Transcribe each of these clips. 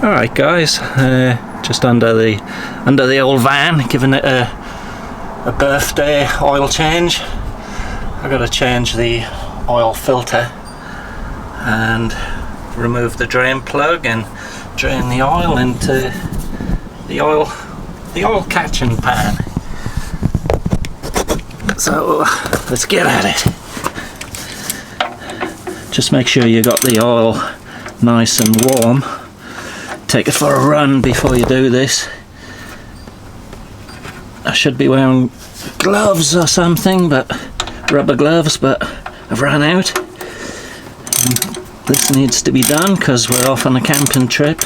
Alright guys, just under the old van, giving it a birthday oil change. I've got to change the oil filter and remove the drain plug and drain the oil into the oil catching pan. So let's get at it. Just make sure you got the oil nice and warm. Take it for a run before you do this. I should be wearing gloves or something, but rubber gloves, but I've run out. This needs to be done because we're off on a camping trip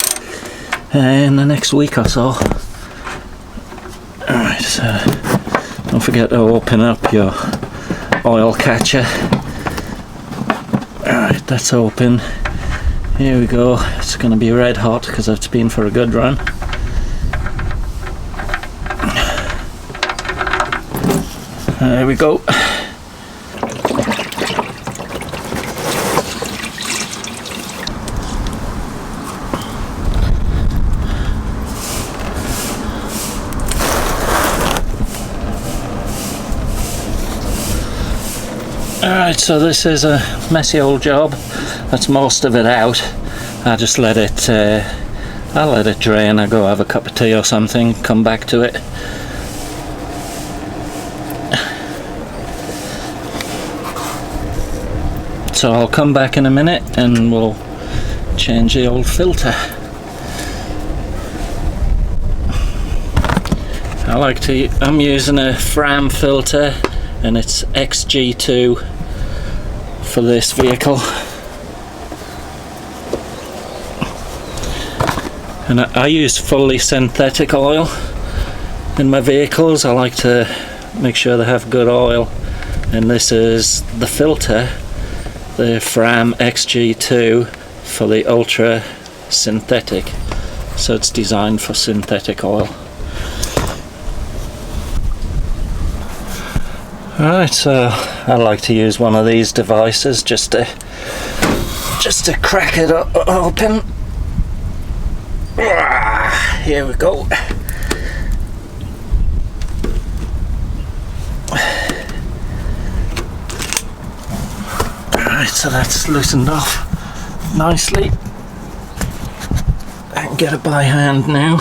in the next week or so. Alright, so don't forget to open up your oil catcher. Alright, that's open. Here we go. It's going to be red hot because it's been for a good run. There we go. Alright, so this is a messy old job. That's most of it out. I just let it I'll let it drain. I go have a cup of tea or something, come back to it. So I'll come back in a minute and we'll change the old filter. I'm using a Fram filter and it's XG2 for this vehicle. And I use fully synthetic oil in my vehicles. I like to make sure they have good oil, and this is the filter, the Fram XG2 for the ultra synthetic, so it's designed for synthetic oil. Alright, so I like to use one of these devices just to crack it open. Here we go. Alright, so that's loosened off nicely. I can get it by hand now.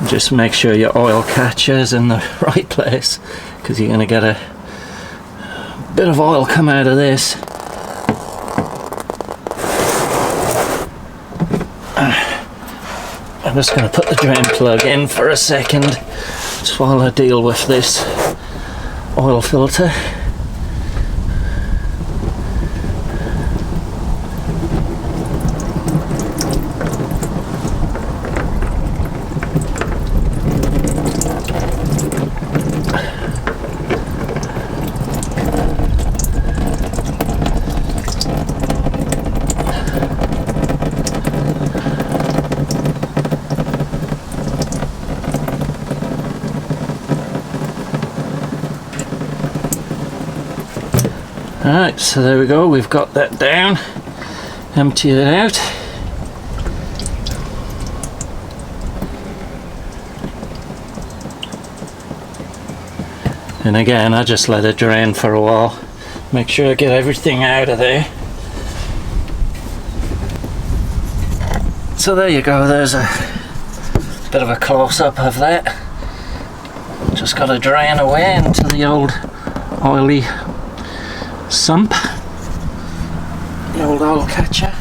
Just make sure your oil catcher's in the right place, because you're going to get a bit of oil come out of this. I'm just going to put the drain plug in for a second just while I deal with this oil filter. Alright, so there we go, we've got that down. Empty it out. And again, I just let it drain for a while. Make sure I get everything out of there. So there you go, there's a bit of a close-up of that. Just got to drain away into the old oily sump, the old oil catcher.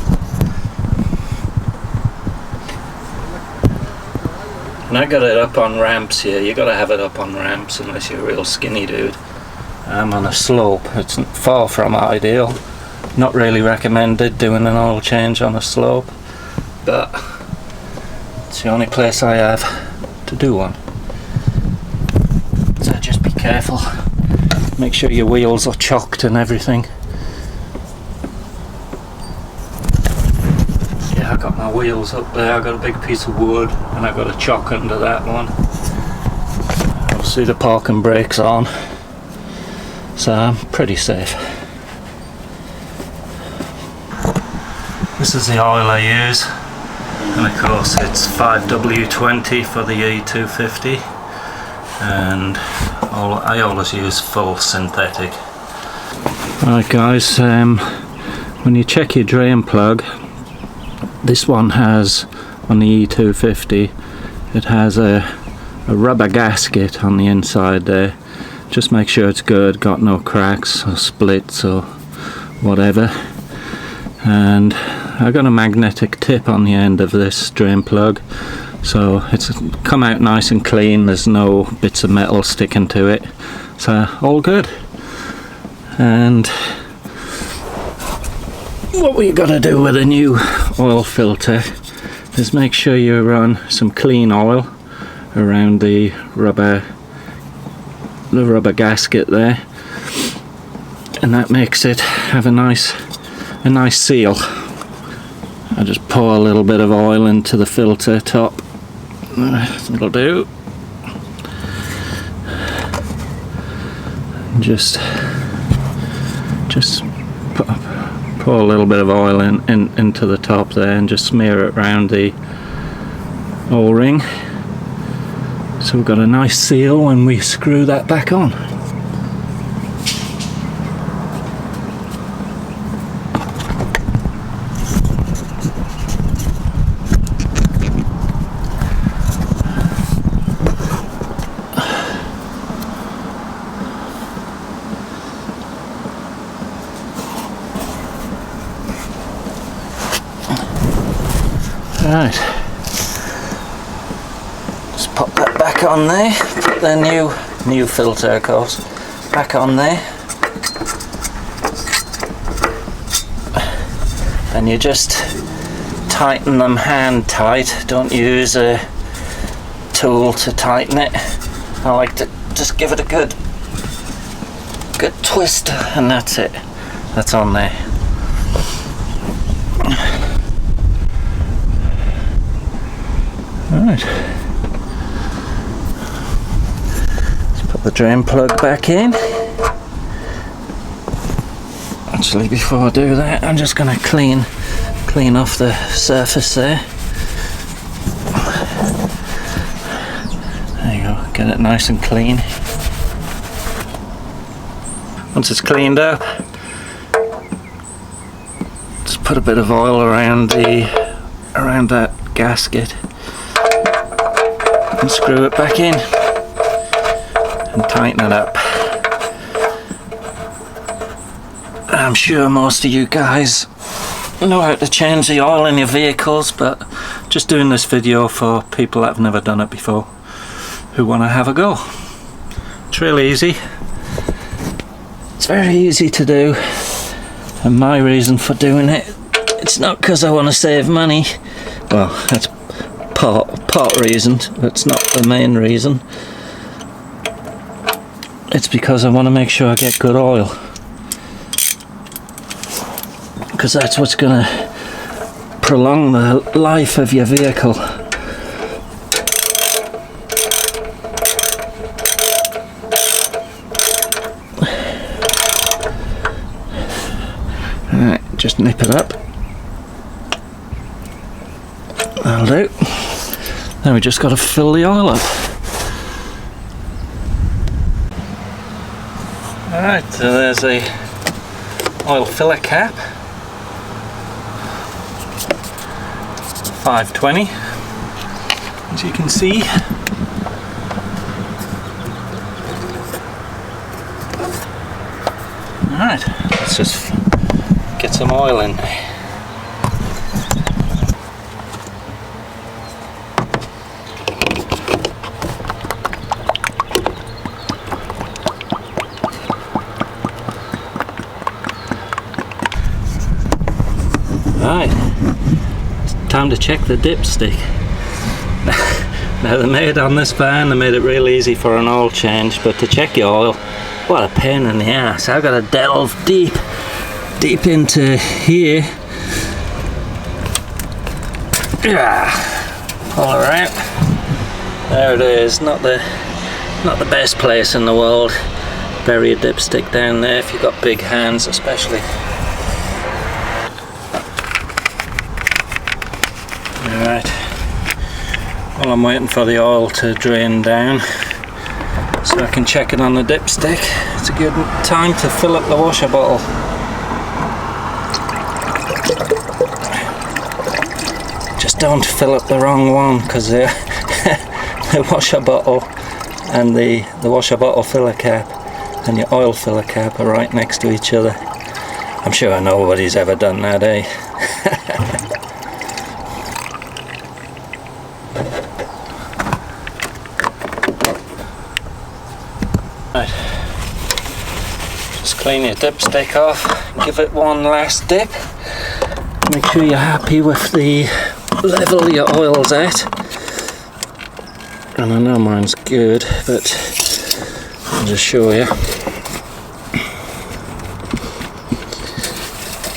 And I got it up on ramps here. You got to have it up on ramps unless you're a real skinny dude. I'm on a slope. It's far from ideal. Not really recommended doing an oil change on a slope, but it's the only place I have to do one. So just be careful. Make sure your wheels are chocked and everything. Yeah, I got my wheels up there. I got a big piece of wood and I got a chock under that one. Obviously the parking brake's on, so I'm pretty safe. This is the oil I use, and of course it's 5W20 for the E250, and I always use full synthetic. Alright guys, when you check your drain plug, this one has, on the E250, it has a rubber gasket on the inside there. Just make sure it's good, got no cracks or splits or whatever. And I got a magnetic tip on the end of this drain plug, so it's come out nice and clean. There's no bits of metal sticking to it, so all good. And what we got to do with a new oil filter is make sure you run some clean oil around the rubber gasket there, and that makes it have a nice seal. I just pour a little bit of oil into the filter top. That'll do. Just pour a little bit of oil into the top there, and just smear it around the O-ring. So we've got a nice seal when we screw that back on. Right, just pop that back on there, put the new filter, of course, back on there. And you just tighten them hand tight, don't use a tool to tighten it. I like to just give it a good twist, and that's it, that's on there. Alright, let's put the drain plug back in. Actually, before I do that, I'm just going to clean off the surface there. There you go, get it nice and clean. Once it's cleaned up, just put a bit of oil around that gasket. And screw it back in and tighten it up. I'm sure most of you guys know how to change the oil in your vehicles, but just doing this video for people that have never done it before, who want to have a go. It's really easy. It's very easy to do, and my reason for doing it, it's not because I want to save money. Well, that's part reason, but it's not the main reason. It's because I want to make sure I get good oil, because that's what's going to prolong the life of your vehicle. Alright, just nip it up. That'll do. Now we just got to fill the oil up. Alright, so there's a oil filler cap. 520, as you can see. Alright, let's just get some oil in. Right, it's time to check the dipstick. Now, they made on this van, they made it really easy for an oil change, but to check your oil, what a pain in the ass. I've got to delve deep into here. Pull it around. There it is. Not the best place in the world. Bury a dipstick down there if you've got big hands, especially. Right, well, I'm waiting for the oil to drain down so I can check it on the dipstick. It's a good time to fill up the washer bottle. Just don't fill up the wrong one, because the washer bottle and the washer bottle filler cap and your oil filler cap are right next to each other. I'm sure nobody's ever done that, eh? Right. Just clean your dipstick off, give it one last dip. Make sure you're happy with the level your oil's at. And I know mine's good, but I'll just show you.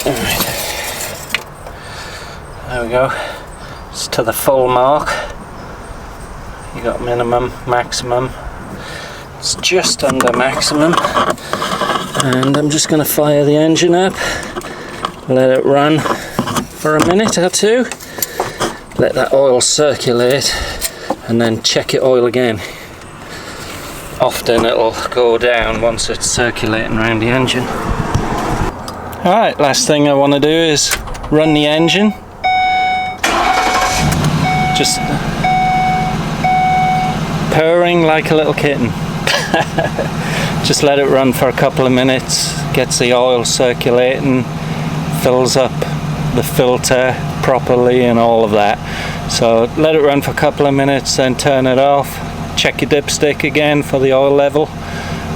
Alright. There we go. It's to the full mark. You got minimum, maximum. It's just under maximum. And I'm just going to fire the engine up. Let it run for a minute or two. Let that oil circulate. And then check it oil again. Often it'll go down once it's circulating around the engine. Alright, last thing I want to do is run the engine. Just purring like a little kitten. Just let it run for a couple of minutes, gets the oil circulating, fills up the filter properly and all of that. So let it run for a couple of minutes, then turn it off, check your dipstick again for the oil level,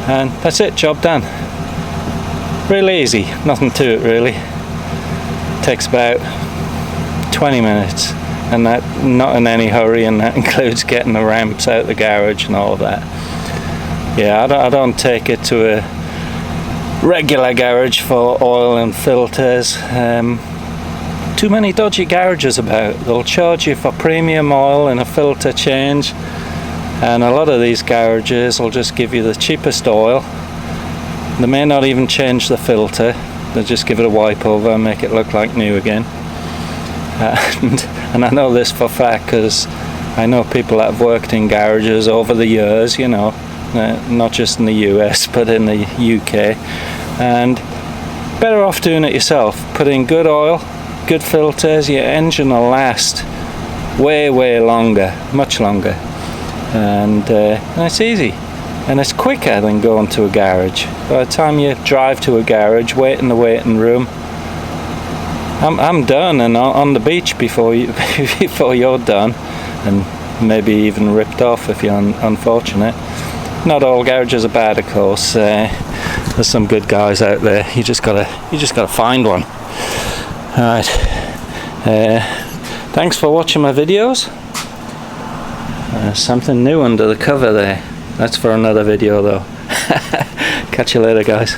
and that's it, job done. Really easy, nothing to it really. Takes about 20 minutes, and that not in any hurry, and that includes getting the ramps out the garage and all of that. Yeah, I don't take it to a regular garage for oil and filters. Too many dodgy garages about. They'll charge you for premium oil and a filter change, and a lot of these garages will just give you the cheapest oil. They may not even change the filter, they'll just give it a wipe over and make it look like new again. And I know this for a fact because I know people that have worked in garages over the years, you know, not just in the US but in the UK, and better off doing it yourself. Put in good oil, good filters, your engine will last way longer, much longer, and it's easy and it's quicker than going to a garage. By the time you drive to a garage, wait in the waiting room, I'm done and on the beach before you're done, and maybe even ripped off if you're unfortunate. Not all garages are bad, of course. There's some good guys out there. You just gotta find one. Alright, thanks for watching my videos. Something new under the cover there. That's for another video though. Catch you later, guys.